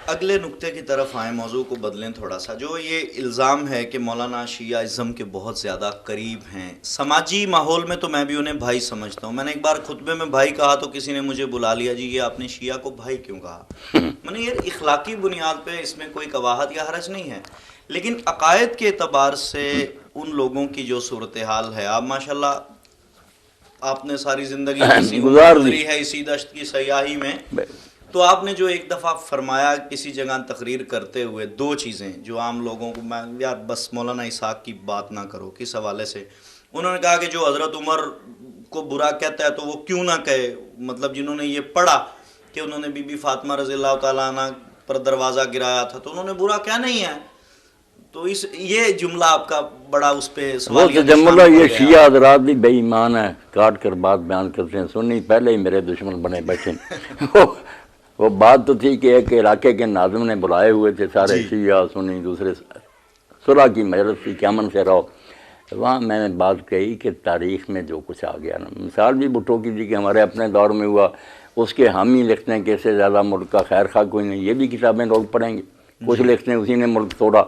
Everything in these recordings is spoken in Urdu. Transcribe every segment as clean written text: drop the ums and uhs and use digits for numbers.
اگلے نقطے کی طرف آئیں، موضوع کو بدلیں تھوڑا سا. جو یہ الزام ہے کہ مولانا شیعہ ازم کے بہت زیادہ قریب ہیں، سماجی ماحول میں تو میں بھی انہیں بھائی سمجھتا ہوں. میں نے ایک بار خطبے میں بھائی کہا تو کسی نے مجھے بلا لیا، جی یہ آپ نے شیعہ کو بھائی کیوں کہا؟ میں نے یہ اخلاقی بنیاد پہ اس میں کوئی قباحت یا حرج نہیں ہے، لیکن عقائد کے اعتبار سے ان لوگوں کی جو صورتحال ہے، آپ ماشاءاللہ آپ نے ساری زندگی گزاری ہے اسی دشت کی سیاحی میں، تو آپ نے جو ایک دفعہ فرمایا کسی جگہ تقریر کرتے ہوئے، دو چیزیں جو عام لوگوں کو، میں یار بس مولانا اسحاق کی بات نہ کرو، کس حوالے سے انہوں نے کہا کہ جو حضرت عمر کو برا کہتا ہے تو وہ کیوں نہ کہے، مطلب جنہوں نے یہ پڑھا کہ انہوں نے بی بی فاطمہ رضی اللہ تعالیٰ عنہ پر دروازہ گرایا تھا تو انہوں نے برا کیا نہیں ہے. تو اس یہ جملہ آپ کا بڑا اس پہ سوالیہ نشان پڑ گیا. یہ شیعہ حضرات بھی بے ایمان ہے، کاٹ کر بات بیان کرتے ہیں. سنی پہلے ہی میرے دشمن بنے بیٹھے. وہ بات تو تھی کہ ایک علاقے کے ناظم نے بلائے ہوئے تھے سارے شیعہ سنی، دوسرے صلح کی مجلس تھی کہ امن سے رہو. وہاں میں نے بات کہی کہ تاریخ میں جو کچھ آ گیا نا، مثال بھی بھٹو کی تھی کہ ہمارے اپنے دور میں ہوا، اس کے حامی لکھتے ہیں کہ اس سے زیادہ ملک کا خیر خواہ کوئی نہیں. یہ بھی کتابیں لوگ پڑھیں گے، کچھ لکھتے ہیں اسی نے ملک توڑا.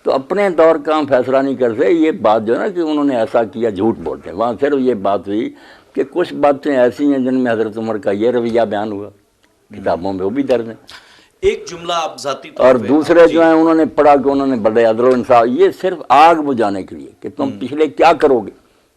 تو اپنے دور کا ہم فیصلہ نہیں کرتے. یہ بات جو ہے نا کہ انہوں نے ایسا کیا، جھوٹ بولتے ہیں. وہاں صرف یہ بات ہوئی کہ کچھ باتیں ایسی ہیں جن میں حضرت عمر کا یہ رویہ بیان ہوا، کتابوں میں وہ بھی درج ہیں. ایک جملہ آپ ذاتی طور اور دوسرے جو ہیں انہوں نے پڑھا کہ انہوں نے بڑے عدل و انصاف، یہ صرف آگ بجھانے کے لیے کہ تم پچھلے کیا کرو گے،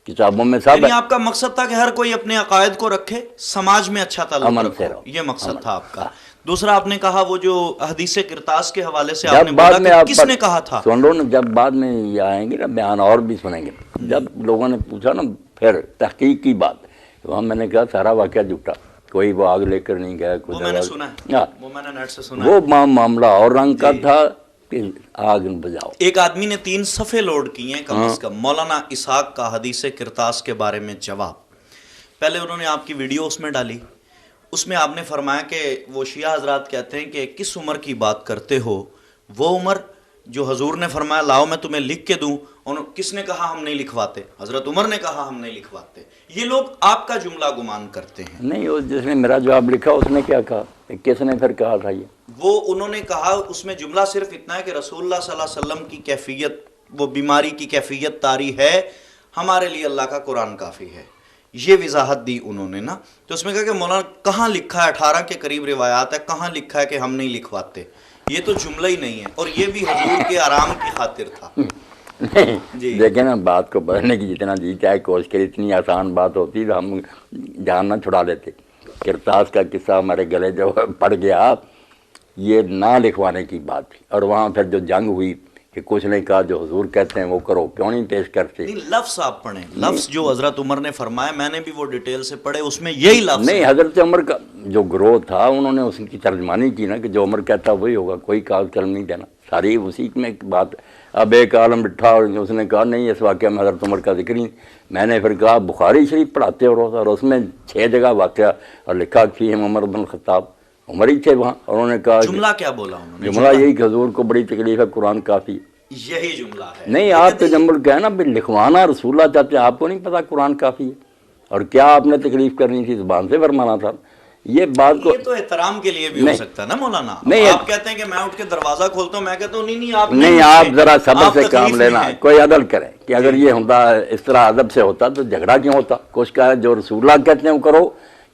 کتابوں میں سب یعنی آپ کا مقصد تھا کہ ہر کوئی اپنے عقائد کو رکھے، سماج میں اچھا تعلق رکھو، یہ مقصد تھا آپ کا. دوسرا آپ نے کہا وہ جو حدیث کرتاس کے حوالے سے آپ نے بولا کہ کس نے کہا تھا؟ سن لو نا، جب بعد میں یہ آئیں گے نا بیان اور بھی سنیں گے. جب لوگوں نے پوچھا نا پھر تحقیق کی بات، وہاں میں نے کہا سارا واقعہ جھوٹا، کوئی وہ آگ لے کر نہیں گیا. وہ میں نے سنا ہے، وہ میں نے نیٹ سے سنا ہے. وہ معاملہ اور رنگ کا تھا کہ آگ بجھاؤ. ایک آدمی نے 3 صفحے لوڈ کیے ہیں کم از کم مولانا اسحاق کا حدیث کرتاس کے بارے میں جواب. پہلے انہوں نے آپ کی ویڈیو اس میں ڈالی، اس میں آپ نے فرمایا کہ وہ شیعہ حضرات کہتے ہیں کہ کس عمر کی بات کرتے ہو، وہ عمر جو حضور نے فرمایا لاؤ میں تمہیں لکھ کے دوں، اور کس نے کہا ہم نہیں لکھواتے؟ حضرت عمر نے کہا ہم نہیں لکھواتے. یہ لوگ آپ کا جملہ گمان کرتے ہیں. نہیں، وہ جس نے میرا جواب لکھا اس نے کیا کہا، کس نے پھر کہا تھا؟ وہ انہوں نے کہا اس میں جملہ صرف اتنا ہے کہ رسول اللہ صلی اللہ علیہ وسلم کی کیفیت، وہ بیماری کی کیفیت طاری ہے، ہمارے لیے اللہ کا قرآن کافی ہے. یہ وضاحت دی انہوں نے نا. تو اس میں کہا کہ مولانا کہاں لکھا ہے، 18 کے قریب روایات ہے، کہاں لکھا ہے کہ ہم نہیں لکھواتے؟ یہ تو جملہ ہی نہیں ہے، اور یہ بھی حضور کے آرام کی خاطر تھا. دیکھیں نا، بات کو بڑھنے کی جتنا جی چاہے کوشش کرے، اتنی آسان بات ہوتی تو ہم جان نہ چھڑا لیتے. کرتاس کا قصہ ہمارے گلے جو پڑ گیا، یہ نہ لکھوانے کی بات تھی. اور وہاں پھر جو جنگ ہوئی کہ کچھ نے کہا جو حضور کہتے ہیں وہ کرو، کیوں نہیں پیش کرتے؟ لفظ آپ پڑھیں، لفظ جو حضرت عمر نے فرمایا، میں نے بھی وہ ڈیٹیل سے پڑھے، اس میں یہی لفظ نہیں. حضرت عمر کا جو گروہ تھا انہوں نے اس کی ترجمانی کی نا کہ جو عمر کہتا وہی ہوگا، کوئی کاغذ قلم نہیں دینا، ساری اسی میں بات. اب ایک عالم بٹھا اور اس نے کہا نہیں اس واقعہ میں حضرت عمر کا ذکر نہیں. میں نے پھر کہا بخاری شریف پڑھاتے ہو روزہ، اور اس میں 6 جگہ واقعہ اور لکھا کہ عمر بن الخطاب، عمر ہی تھے وہاں. اور انہوں نے کہا جملہ کیا بولا انہوں نے؟ جملہ یہی کہ حضور کو بڑی تکلیف ہے، قرآن کافی. یہی جملہ ہے. نہیں، آپ تجمل کیا ہے نا، لکھوانا رسول اللہ چاہتے ہیں، آپ کو نہیں پتا قرآن کافی ہے، اور کیا آپ نے تکلیف کرنی تھی، زبان سے فرمانا تھا. یہ بات کو یہ تو احترام کے لیے بھی ہو سکتا ہے نا مولانا. آپ کہتے ہیں کہ میں اٹھ کے دروازہ کھولتا ہوں، میں کہتا ہوں نہیں آپ نہیں، آپ ذرا صبر سے کام لینا، کوئی عدل کریں کہ اگر یہ ہوتا اس طرح ادب سے ہوتا تو جھگڑا کیوں ہوتا. کچھ کہا جو رسول اللہ کہتے ہیں وہ کرو،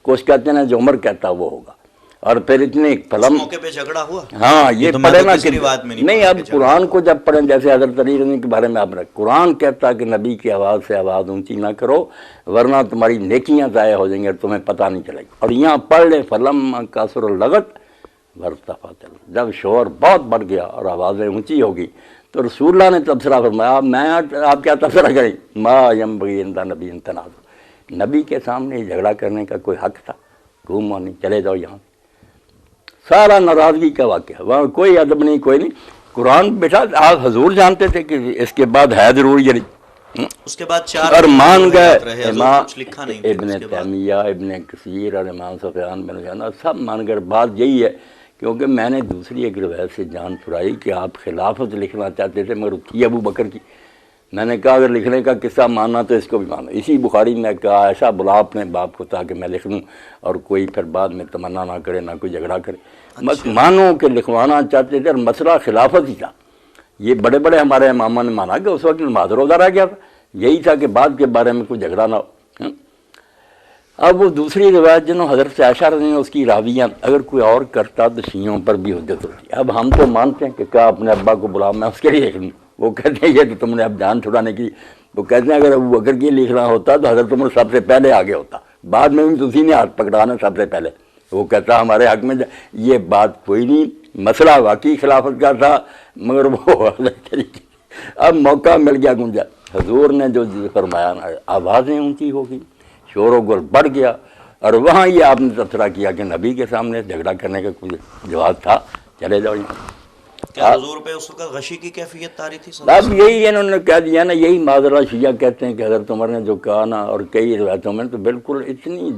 کچھ کہتے ہیں جو عمر کہتا وہ ہوگا. اور پھر اتنے فلم موقع پہ جھگڑا ہوا. ہاں، یہ پڑھے نا کہ نہیں، اب قرآن کو جب پڑھیں، جیسے حضرت علی رضی کے بارے میں آپ نے، قرآن کہتا کہ نبی کی آواز سے آواز اونچی نہ کرو ورنہ تمہاری نیکیاں ضائع ہو جائیں گی اور تمہیں پتہ نہیں چلے گی. اور یہاں پڑھ لے فلم کثر اللغط ورتفعت، جب شور بہت بڑھ گیا اور آوازیں اونچی ہوگی تو رسول اللہ نے تبصرہ فرمایا. میں آپ کیا تبصرہ کریں؟ ما ینبغی عند نبی تنازع، نبی کے سامنے جھگڑا کرنے کا کوئی حق تھا؟ گھومو نہیں، چلے جاؤ یہاں. سارا ناراضگی کا واقعہ، وہاں کوئی ادب نہیں، کوئی نہیں. قرآن بیٹا آپ حضور جانتے تھے کہ اس کے بعد ہے ضرور، یہ اس کے بعد 4 اور مان گئے ابن تیمیہ، ابن کثیر اور امام سفیان بن عیینہ سب مان گئے. بات یہی ہے کیونکہ میں نے دوسری ایک روایت سے جان چھڑائی کہ آپ خلافت لکھنا چاہتے تھے مگر تھی ابو بکر کی. میں نے کہا اگر لکھنے کا قصہ ماننا تو اس کو بھی ماننا. اسی بخاری میں کہا ایسا بلا اپنے باپ کو تاکہ میں لکھ لوں اور کوئی پھر بعد میں تمنا نہ کرے نہ کوئی جھگڑا کرے. بس مانو کہ لکھوانا چاہتے تھے اور مسئلہ خلافت ہی تھا. یہ بڑے بڑے ہمارے اماموں نے مانا کہ اس وقت نماز روزہ رہ گیا تھا. یہی تھا کہ بعد کے بارے میں کوئی جھگڑا نہ ہو. اب وہ دوسری روایت جنہوں حضرت عائشہ رضی اللہ عنہا اس کی راویہ اگر کوئی اور کرتا تو شیعوں پر بھی حجت ہوتی. اب ہم تو مانتے ہیں کہ کیا اپنے ابا کو بلا میں اس کے لیے لکھ لوں. وہ کہتے ہیں یہ تو تم نے اب جان چھڑانے کی. وہ کہتے ہیں اگر ابو بکر کی لکھنا ہوتا تو حضرت عمر سب سے پہلے آگے ہوتا, بعد میں بھی اسی نے ہاتھ پکڑانا سب سے پہلے. وہ کہتا ہمارے حق میں یہ بات کوئی نہیں, مسئلہ واقعی خلافت کا تھا مگر وہ اب موقع مل گیا گنجا. حضور نے جو فرمایا نا آوازیں اونچی ہو گئی, شور و گل بڑھ گیا, اور وہاں یہ آپ نے تبصرہ کیا کہ نبی کے سامنے جھگڑا کرنے کا کوئی جواز تھا, چلے جاؤ. کیا حضور پہ اس وقت غشی کی کیفیت طاری تھی؟ اب یہی انہوں نے کہہ دیا نا, یہی معذرہ شیعہ کہتے ہیں کہ حضرت عمر نے جو کہا نا, اور کئی روایتوں میں تو بالکل اتنی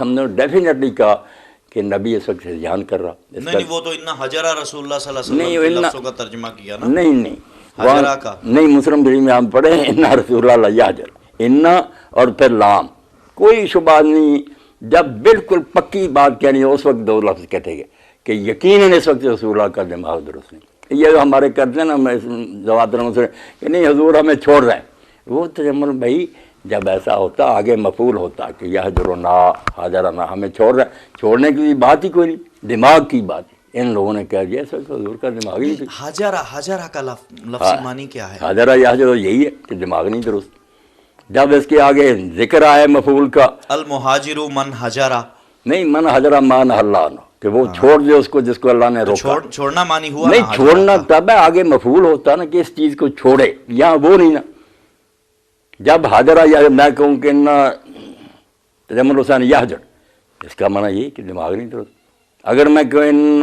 ہم نے ڈیفینیٹلی کہا کہ نبی اس وقت سے دھیان کر رہا. نہیں وہ تو انا حجرہ رسول اللہ صلی اللہ علیہ وسلم کے لفظوں کا ترجمہ کیا نا. نہیں حجرہ کا نہیں, مسلم شریف میں ہم پڑھے انا رسول اللہ یحجر, انا اور پھر لام, کوئی شبہ نہیں. جب بالکل پکی بات کہنی ہے اس وقت دو لفظ کہتے گئے کہ یقیناً اس وقت رسول اللہ کا دماغ درست نہیں. یہ جو ہمارے کرتے ہیں نا جواد سے کہ نہیں حضور ہمیں چھوڑ رہے ہیں, وہ تجمل بھائی جب ایسا ہوتا آگے مفعول ہوتا کہ یحجرنا حاجرنا, ہمیں چھوڑ رہے ہیں. چھوڑنے کی بات ہی کوئی نہیں, دماغ کی بات ہے. ان لوگوں نے کہہ دیا اس وقت حضور کا دماغ ہی نہیں. حاجرہ کا لفظ معنی کیا ہے؟ حاجرہ یحجر یہی ہے کہ دماغ نہیں درست. جب اس کے آگے ذکر آئے مفعول کا المہاجر من حجرہ, نہیں من حجرہ مان اللہ کہ وہ چھوڑ دے اس کو جس کو اللہ نے روکا. چھوڑنا معنی ہوا نہیں, چھوڑنا تب ہے آگے مفعول ہوتا نا کہ اس چیز کو چھوڑے, یہاں وہ نہیں نا. جب حاجرہ یا میں کہوں کہ نا تجمل حسین یحجر, اس کا معنی یہ کہ دماغ نہیں درست. اگر میں کہوں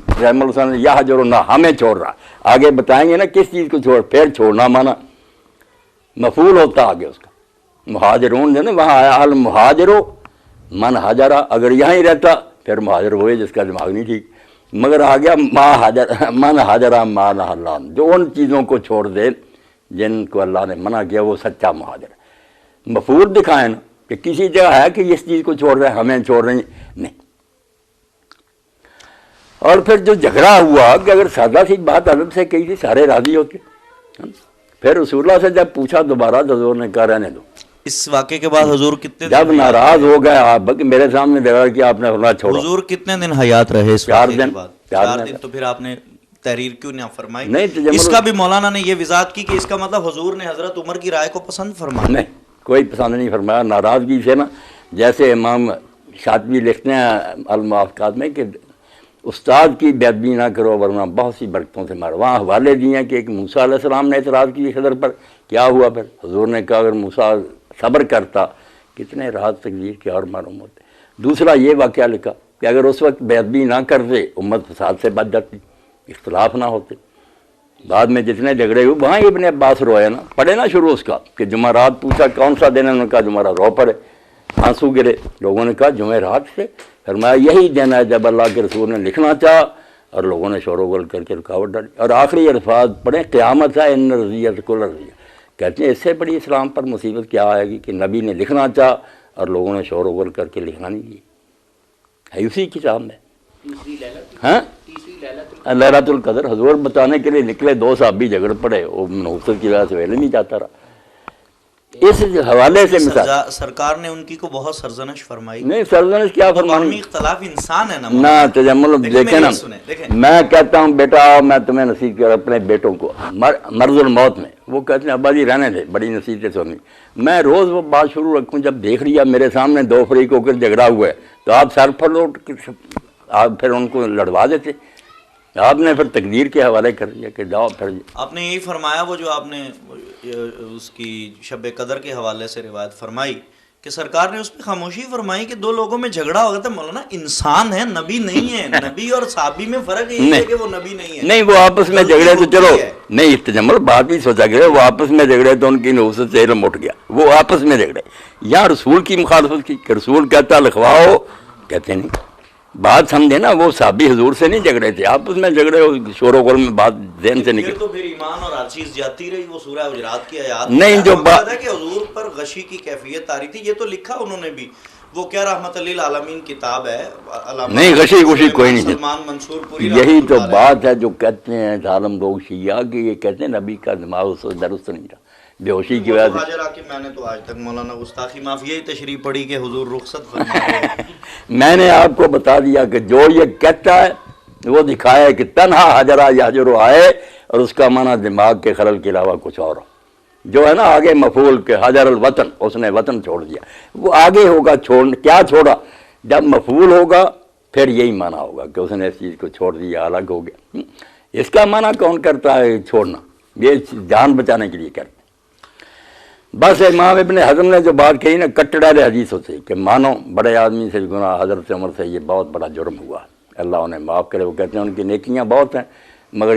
تجمل حسین یحجر نہ ہمیں چھوڑ رہا, آگے بتائیں گے نا کس چیز کو چھوڑ, پھر چھوڑنا معنی مفعول ہوتا آگے اس کا. مہاجرون جو نا وہاں آیا المہاجرو من حجرہ, اگر یہاں ہی رہتا پھر مہاجر ہوئے جس کا دماغ نہیں ٹھیک. مگر آ گیا من حجرہ ما نہی اللہ عنہ, جو ان چیزوں کو چھوڑ دے جن کو اللہ نے منع کیا وہ سچا مہاجر. مفعول دکھائیں نا کہ کسی جگہ ہے کہ اس چیز کو چھوڑ رہے ہیں ہمیں چھوڑ رہے ہیں, نہیں. اور پھر جو جھگڑا ہوا کہ اگر سادہ سی بات حضرت سے کہی تھی سارے راضی ہوتے. پھر رسول اللہ سے جب پوچھا دوبارہ تو حضور نے کہا رہنے دو. اس واقعے کے بعد حضور کتنے جب ناراض ہو گئے آپ میرے سامنے جھگڑا کیا آپ نے ہونا چھوڑا. حضور کتنے دن حیات رہے اس 4 دن. 4 دن. تو پھر آپ نے تحریر کیوں نہ فرمائی؟ نہیں, اس کا بھی مولانا نے یہ وضاحت کی کہ اس کا مطلب حضور نے حضرت عمر کی رائے کو پسند فرمایا. نہیں, کوئی پسند نہیں فرمایا. ناراضگی سے نا, جیسے امام شاطبی لکھتے ہیں الموافقات میں کہ استاد کی بے ادبی نہ کرو ورنہ بہت سی برکتوں سے مارو. وہاں حوالے دیے ہیں کہ ایک موسیٰ علیہ السلام نے اعتراض کی خضر پر, کیا ہوا پھر حضور نے کہا اگر موسیٰ صبر کرتا کتنے راحت تقدیر کے اور معلوم ہوتے. دوسرا یہ واقعہ لکھا کہ اگر اس وقت بے ادبی نہ کرتے امت فساد سے بچ جاتی, اختلاف نہ ہوتے. بعد میں جتنے جھگڑے ہوئے وہاں ابن عباس روئے نا, پڑھے نا شروع اس کا کہ جمعرات پوچھا کون سا دن ہے, انہوں نے کہا جمعرات, رو پڑے, آنسو گرے. لوگوں نے کہا جمعرات سے, فرمایا یہی دن ہے جب اللہ کے رسول نے لکھنا چاہا اور لوگوں نے شور و غل کر کے رکاوٹ ڈالی. اور آخری الفاظ پڑھیں قیامت ہے ان رضیت کل رضیہ, کہتے ہیں اس سے بڑی اسلام پر مصیبت کیا آئے گی کہ نبی نے لکھنا چاہا اور لوگوں نے شور و غل کر کے لکھنا نہیں دیا. ہے اسی کتاب میں ہاں لیلۃ القدر. حضور بتانے کے لیے نکلے, 2 صحابی جھگڑ پڑے, وہ منحوست کی وجہ سے ویلے نہیں جاتا رہا. اس حوالے سے مثال سرکار نے ان کی کو بہت سرزنش فرمائی. نہیں سرزنش کیا فرمائی, اختلاف انسان ہے نہ تجمل. دیکھیں نا, میں کہتا ہوں بیٹا میں تمہیں نصیحت کر اپنے بیٹوں کو مرض الموت میں, وہ کہتے ہیں ابا جی رہنے دے, بڑی نصیحتیں سنی. میں روز وہ بات شروع رکھوں, جب دیکھ لیا میرے سامنے 2 فریق ہو کر جھگڑا ہوا ہے تو آپ سر پھڑ آپ پھر ان کو لڑوا دیتے. آپ نے پھر تقدیر کے حوالے کر دیا کہ جاؤ پھر. آپ نے یہی فرمایا وہ جو آپ نے اس کی شب قدر کے حوالے سے روایت فرمائی کہ سرکار نے اس پہ خاموشی فرمائی کہ 2 لوگوں میں جھگڑا ہو گیا تھا, مولانا انسان ہے نبی نہیں ہے. نبی اور صحابی میں فرق یہی ہے کہ وہ نبی نہیں ہے. نہیں, وہ آپس میں جھگڑے تو چلو نہیں تجمل بات بھی سوچا گیا, وہ آپس میں جھگڑے تو ان کی نحوست سے علم اٹھ گیا, وہ آپس میں جھگڑے. یا رسول کی مخالفت کی کہ رسول کہتا لکھواؤ, کہتے نہیں. بات سمجھے نا, وہ صحابی حضور سے نہیں جھگڑے تھے, آپس میں جھگڑے, شور و غل میں بات ذہن سے نکل تو پھر ایمان اور ہر چیز جاتی رہی. وہ سورہ حجرات کی آیات نہیں جو بات ہے کہ حضور پر غشی کی کیفیت آ رہی تھی. یہ تو لکھا انہوں نے بھی. وہ کیا رحمت للعالمین کتاب ہے. نہیں غشی غشی کوئی نہیں. سلمان منصور پوری یہی تو بات ہے جو کہتے ہیں ظالم لوگ شیعہ کہ یہ کہتے ہیں نبی کا دماغ اس وقت درست نہیں تھا بے ہوشی کی وجہ سے. میں نے تو آج تک مولانا گستاخی معاف یہی تشریح پڑھی کہ حضور رخصت فرما رہے ہیں. میں نے آپ کو بتا دیا کہ جو یہ کہتا ہے وہ دکھائے کہ تنہا حجرہ یحجر آئے اور اس کا معنی دماغ کے خلل کے علاوہ کچھ اور ہو. جو ہے نا آگے مفعول کے حجر الوطن اس نے وطن چھوڑ دیا. وہ آگے ہوگا کیا چھوڑا. جب مفعول ہوگا پھر یہی معنی ہوگا کہ اس نے اس چیز کو چھوڑ دیا الگ ہو گیا. اس کا معنی کون کرتا ہے چھوڑنا. یہ جان بچانے کے لیے کرتے. بس امام ابن حزم نے جو بات کہی نا کٹڑ حدیثوں سے کہ مانو بڑے آدمی سے گناہ حضرت عمر سے یہ بہت بڑا جرم ہوا. اللہ انہیں معاف کرے. وہ کہتے ہیں ان کی نیکیاں بہت ہیں مگر